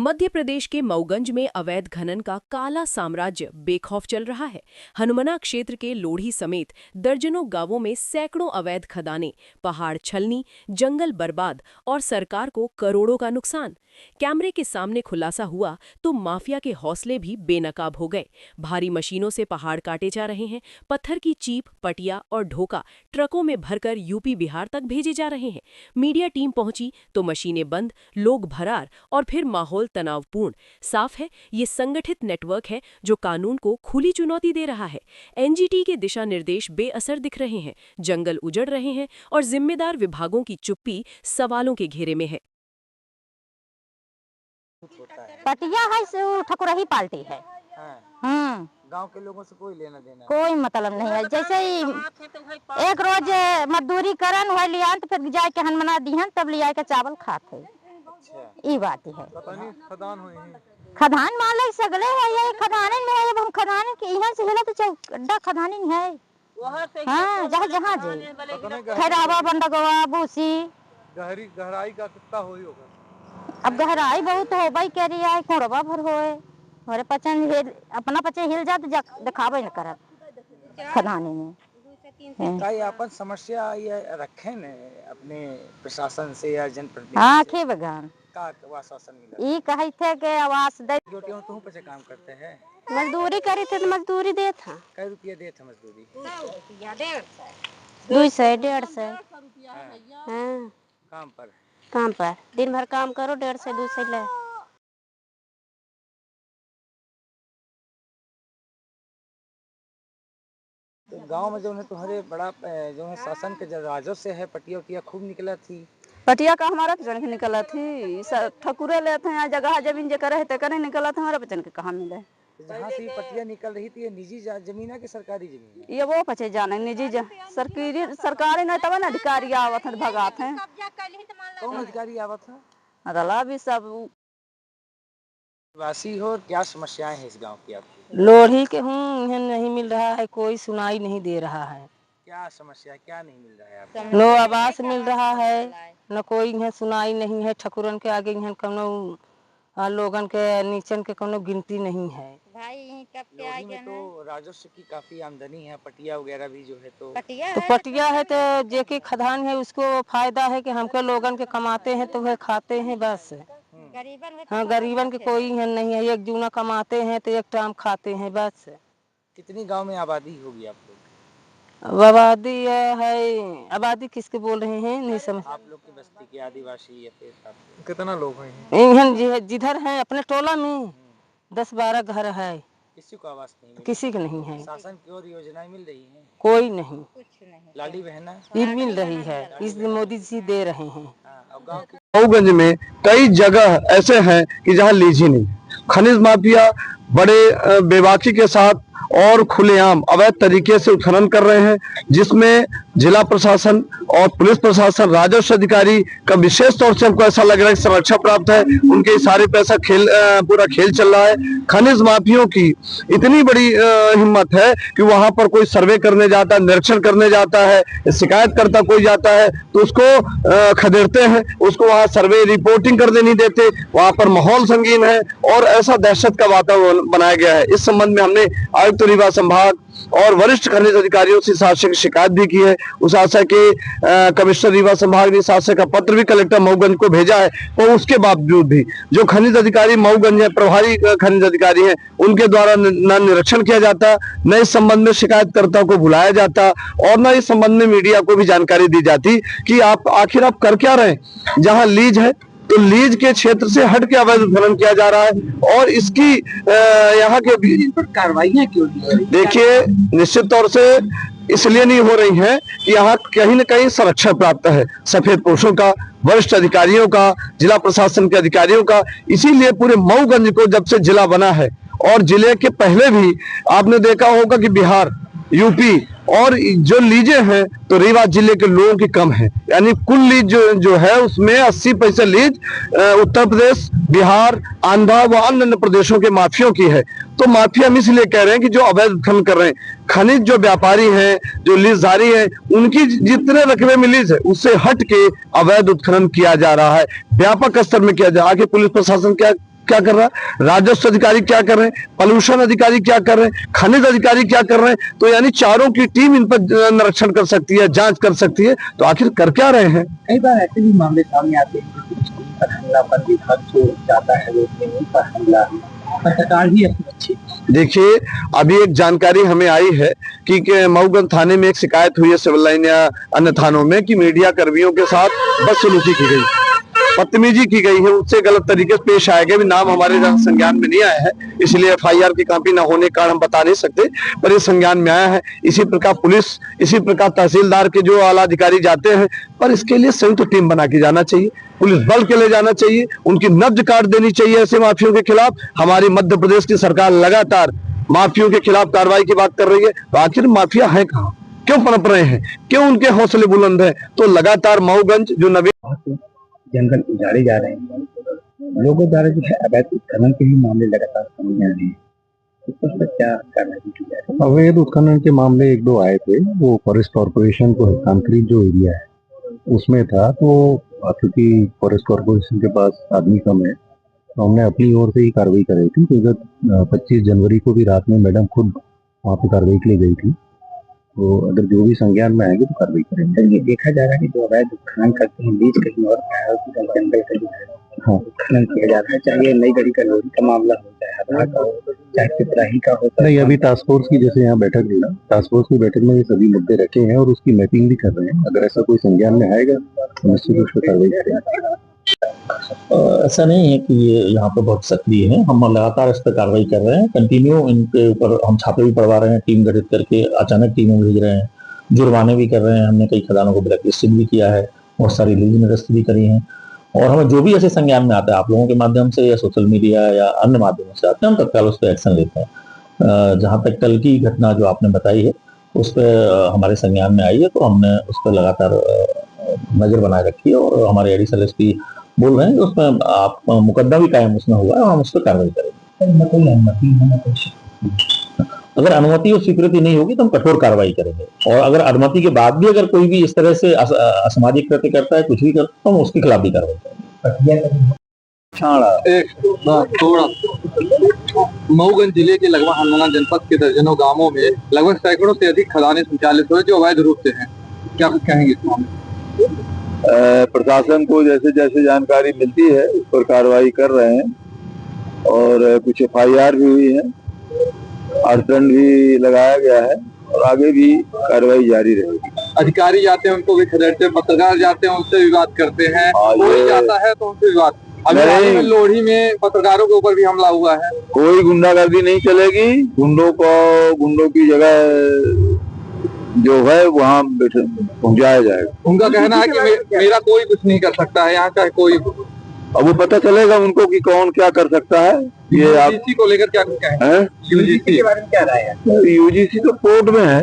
मध्य प्रदेश के मऊगंज में अवैध खनन का काला साम्राज्य बेखौफ चल रहा है। हनुमना क्षेत्र के लोढ़ी समेत दर्जनों गांवों में सैकड़ों अवैध खदानें, पहाड़ छलनी, जंगल बर्बाद और सरकार को करोड़ों का नुकसान। कैमरे के सामने खुलासा हुआ तो माफिया के हौसले भी बेनकाब हो गए। भारी मशीनों से पहाड़ काटे जा रहे हैं, पत्थर की चीप, पटिया और ढोका ट्रकों में भरकर यूपी बिहार तक भेजे जा रहे हैं। मीडिया टीम पहुंची तो मशीनें बंद, लोग भरार और फिर माहौल तनावपूर्ण। साफ है, ये संगठित नेटवर्क है जो कानून को खुली चुनौती दे रहा है। एनजीटी के दिशा निर्देश बेअसर दिख रहे हैं, जंगल उजड़ रहे हैं और जिम्मेदार विभागों की चुप्पी सवालों के घेरे में है। पटिया है से ठकुरही पार्टी है। गांव के लोगों से कोई लेना देना कोई मतलब नहीं है। जैसे ही एक रोज मजदूरी करन हो लिया तो फिर जाए के हनमना दिहन तब लिया के चावल खाते। ई बात है। खदान हुई है, खदान माले सगले है, ये खदाने में है। हम खदाने के यहाँ से हिला तो चौड़ा खदानी है। हाँ, जहाँ जहाँ जे खैरावा, बंडगवा, बूसी। गहराई का कितना होगा? अब गहराई बहुत हो भाई कह रही है, कोड़वा भर होए हमारे पचन हिल, अपना पचे हिल जा तो दिखावे न करब खदाने में। कई अपन समस्या ये रखे ने अपने प्रशासन से या जनप्रतिनिधि? हाँ, खे बगान का आश्वासन मिला? ई कही थे के आवास दे। ड्यूटी तुम पे काम करते हैं? मजदूरी करी थे तो मजदूरी दे था। कई रुपया दे था मजदूरी? 200-150। हाँ। काम पर दिन भर काम करो, 150-200 ले। तो गांव में जो है तुम्हारे बड़ा जो है शासन के राजस्व से है, पटिया खूब निकला थी। पटिया का हमारा पचन के निकला थी, ठकुरे लेते हैं जगह जमीन जो करे तो करे निकला था, हमारा पचन के कहाँ मिले। जहाँ से पटिया निकल रही थी, ये निजी जमीन है कि सरकारी जमीन है? ये वो पचे जाने निजी सरकारी नहीं तब ना अधिकारी आवत है भगात हैं। कौन अधिकारी आवत है? अदला भी सब वासी हो। क्या समस्याएं हैं इस गांव की आपकी? लोढ़ी के हूँ, नहीं मिल रहा है, कोई सुनाई नहीं दे रहा है। क्या समस्या, क्या नहीं मिल रहा है आपको? नो आवास मिल रहा है, न कोई यहाँ सुनाई नहीं है। ठकुरन के आगे यहाँ कोनो लोगन के नीचन के कोनो गिनती नहीं है। भाई कब के लोढ़ी में तो राजस्व की काफी आमदनी है, पटिया वगैरह भी जो है तो पटिया है तो जेके खदान है उसको फायदा है कि हमके लोगन के कमाते हैं तो वह खाते हैं बस। हाँ, गरीबन के कोई यहाँ नहीं है, एक जूना कमाते हैं तो एक टाइम खाते हैं बस। कितनी गांव में आबादी होगी आप लोग? आबादी है, आबादी किसके बोल रहे हैं नहीं समझ। आप लोग की बस्ती के आदिवासी या फिर कितना लोग हैं? जिधर है अपने टोला में 10-12 घर है। किसी को आवास नहीं मिल? किसी को नहीं है। शासन की ओर योजनाएं मिल रही हैं? कोई नहीं। लाडी बहना मिल रही है, इस मोदी जी दे रहे हैं। मऊगंज में कई जगह ऐसे हैं कि जहां लीज ही नहीं। खनिज माफिया बड़े बेबाकी के साथ और खुलेआम अवैध तरीके से उत्खनन कर रहे हैं, जिसमें जिला प्रशासन और पुलिस प्रशासन, राजस्व अधिकारी का विशेष तौर से हमको ऐसा लग रहा है कि संरक्षण प्राप्त है। उनके इशारे पे ऐसा पूरा खेल चल रहा है। खनिज माफियों की इतनी बड़ी हिम्मत है कि वहां पर कोई सर्वे करने जाता है, निरीक्षण करने जाता है, शिकायत करता कोई जाता है तो उसको खदेड़ते हैं, उसको वहां सर्वे रिपोर्टिंग करने नहीं देते। वहां पर माहौल संगीन है और ऐसा दहशत का वातावरण बनाया गया है। इस संबंध में हमने आयुक्त रीवा संभाग और वरिष्ठ खनिज अधिकारियों से शासक की शिकायत भी की है। उस आशय के कमिश्नर रीवा संभाग ने शासक का पत्र भी कलेक्टर मऊगंज को भेजा है और उसके बावजूद भी जो खनिज अधिकारी मऊगंज है, प्रभारी खनिज अधिकारी हैं, उनके द्वारा न निरीक्षण किया जाता, न इस संबंध में शिकायतकर्ता को बुलाया जाता और न इस संबंध में मीडिया को भी जानकारी दी जाती कि आप आखिर आप कर क्या रहे हैं। जहां लीज है तो लीज के क्षेत्र से हट के अवैध उत्खनन किया जा रहा है और इसकी यहाँ के कार्रवाइयां क्यों? देखिए, निश्चित तौर से इसलिए नहीं हो रही हैं कि यहाँ कहीं न कहीं संरक्षण प्राप्त है सफेद पोशों का, वरिष्ठ अधिकारियों का, जिला प्रशासन के अधिकारियों का। इसीलिए पूरे मऊगंज को जब से जिला बना है और जिले के पहले भी आपने देखा होगा कि बिहार, यूपी और जो लीजें हैं तो रीवा जिले के लोगों की कम है। यानी कुल लीज जो है उसमें 80% लीज उत्तर प्रदेश, बिहार, आंध्र व अन्य प्रदेशों के माफियों की है। तो माफिया हम इसलिए कह रहे हैं कि जो अवैध खनन कर रहे हैं, खनिज जो व्यापारी हैं, जो लीजधारी हैं, उनकी जितने रकबे में लीज है उससे हट के अवैध उत्खनन किया जा रहा है, व्यापक स्तर में किया जा रहा है। आगे पुलिस प्रशासन क्या क्या कर रहा है, राजस्व अधिकारी क्या कर रहे हैं, पॉल्यूशन अधिकारी क्या कर रहे हैं, खनिज अधिकारी क्या कर रहे हैं। तो यानी चारों की टीम इन पर निरीक्षण कर सकती है, जांच कर सकती है। तो आखिर कर क्या रहे हैं? कई बार ऐसे भी मामले सामने आते हैं कि स्कूल पर हमला वन विभाग जो जाता है रोकने में पर हमला सरकार भी अपनी अच्छी। देखिए, अभी एक जानकारी हमें आई है कि मऊगंज थाने में एक शिकायत हुई है सिविल लाइन या अन्य थानों में कि मीडिया कर्मियों के साथ बदसलूकी की गई, बदतमीजी की गई है, उससे गलत तरीके से पेश आए गए। भी नाम हमारे संज्ञान में नहीं आया है, इसलिए FIR की कॉपी न होने के कारण हम बता नहीं सकते, पर ये संज्ञान में आया है। इसी प्रकार पुलिस, इसी प्रकार तहसीलदार के जो आला अधिकारी जाते हैं, पर इसके लिए संयुक्त टीम बना के जाना चाहिए, पुलिस बल के ले जाना चाहिए, उनकी नब्ज काट देनी चाहिए ऐसे माफियों के खिलाफ। हमारी मध्य प्रदेश की सरकार लगातार माफियों के खिलाफ कार्रवाई की बात कर रही है, तो आखिर माफिया है कहाँ, क्यों पनप रहे हैं, क्यों उनके हौसले बुलंद हैं? तो लगातार मऊगंज जो नवीन जंगल उजाड़े जा रहे हैं, लोगों द्वारा जो है अवैध उत्खनन के भी मामले लगातार सामने आ रहे हैं, इस पर क्या कार्रवाई की जा रही है? अवैध उत्खनन के मामले 1-2 आए थे, वो फॉरेस्ट कॉर्पोरेशन को हस्तांतरित जो एरिया है उसमें था। तो क्योंकि फॉरेस्ट कॉर्पोरेशन के पास आदमी कम है, तो हमने अपनी ओर से ही कार्रवाई कराई थी। तो 25 जनवरी को भी रात में मैडम खुद वहाँ पे कार्रवाई के लिए गई थी। तो अगर जो भी संज्ञान में आएंगे तो कार्रवाई करेंगे। ये देखा जा रहा है कि जो अवैध उत्खनन करते हैं बीच कहीं और जंगल का जो है हाँ, उत्खनन किया जा रहा है, चाहे नई गढ़ी कलोरी का मामला हो, चाहे हदरा का हो, चाहे पिपराही का हो। नहीं, अभी टास्क फोर्स की जैसे यहाँ बैठक हुई ना, टास्क फोर्स की बैठक में ये सभी मुद्दे रखे हैं और उसकी मैपिंग भी कर रहे हैं। अगर ऐसा कोई संज्ञान में आएगा तो निश्चित रूप से कार्रवाई करेंगे। ऐसा नहीं है कि ये यहाँ पे बहुत सक्रिय है, हम लगातार इस पर कार्रवाई कर रहे हैं, कंटिन्यू इनके ऊपर हम छापे भी पड़वा रहे हैं, टीम गठित करके अचानक टीमें भेज रहे हैं, जुर्माने भी कर रहे हैं। हमने कई खदानों को ब्लैक लिस्टिंग भी किया है, बहुत सारी लीज निरस्त भी करी हैं। और हमें जो भी ऐसे संज्ञान में आता है, आप लोगों के माध्यम से या सोशल मीडिया या अन्य माध्यमों से आते हैं, हम तत्काल उस पर एक्शन लेते हैं। जहाँ तक कल की घटना जो आपने बताई है उस पर हमारे संज्ञान में आई है, तो हमने उस पर लगातार नजर बनाए रखी है और हमारे एडिशनल SP बोल रहे हैं कि उसमें आप मुकदमा भी कायम उसमें हुआ है और हम उस पर कार्रवाई करेंगे। कोई अनुमति है, कोई अगर अनुमति और स्वीकृति नहीं होगी तो हम कठोर कार्रवाई करेंगे, और अगर अनुमति के बाद भी अगर कोई भी इस तरह से असामाजिक कृत्य करता है, कुछ भी करता है, तो हम उसके खिलाफ भी कार्रवाई करेंगे। मऊगंज जिले के लगभग हनुमाना जनपद के दर्जनों गांवों में लगभग सैकड़ों से अधिक खदानें संचालित हुए जो अवैध रूप से हैं, क्या कुछ कहेंगे इस मामले? प्रशासन को जैसे जैसे जानकारी मिलती है उस पर कार्रवाई कर रहे हैं, और कुछ FIR भी हुई है, अर्थदंड भी लगाया गया है, और आगे भी कार्रवाई जारी रहेगी। अधिकारी जाते हैं उनको भी खदेड़ते हैं, पत्रकार जाते हैं उनसे विवाद करते हैं, कोई जाता है तो उनसे विवाद। अभी लोहड़ी में पत्रकारों के ऊपर भी हमला हुआ है। कोई गुंडागर्दी नहीं चलेगी, गुंडों की जगह जो है वहाँ पहुँचाया जाएगा। उनका कहना है कि मेरा कोई कुछ नहीं कर सकता है यहाँ, चाहे कोई। अब वो पता चलेगा उनको कि कौन क्या कर सकता है। ये आप UGC को लेकर क्या कुछ कहें? UGC के बारे में क्या राय है? UGC तो कोर्ट में है।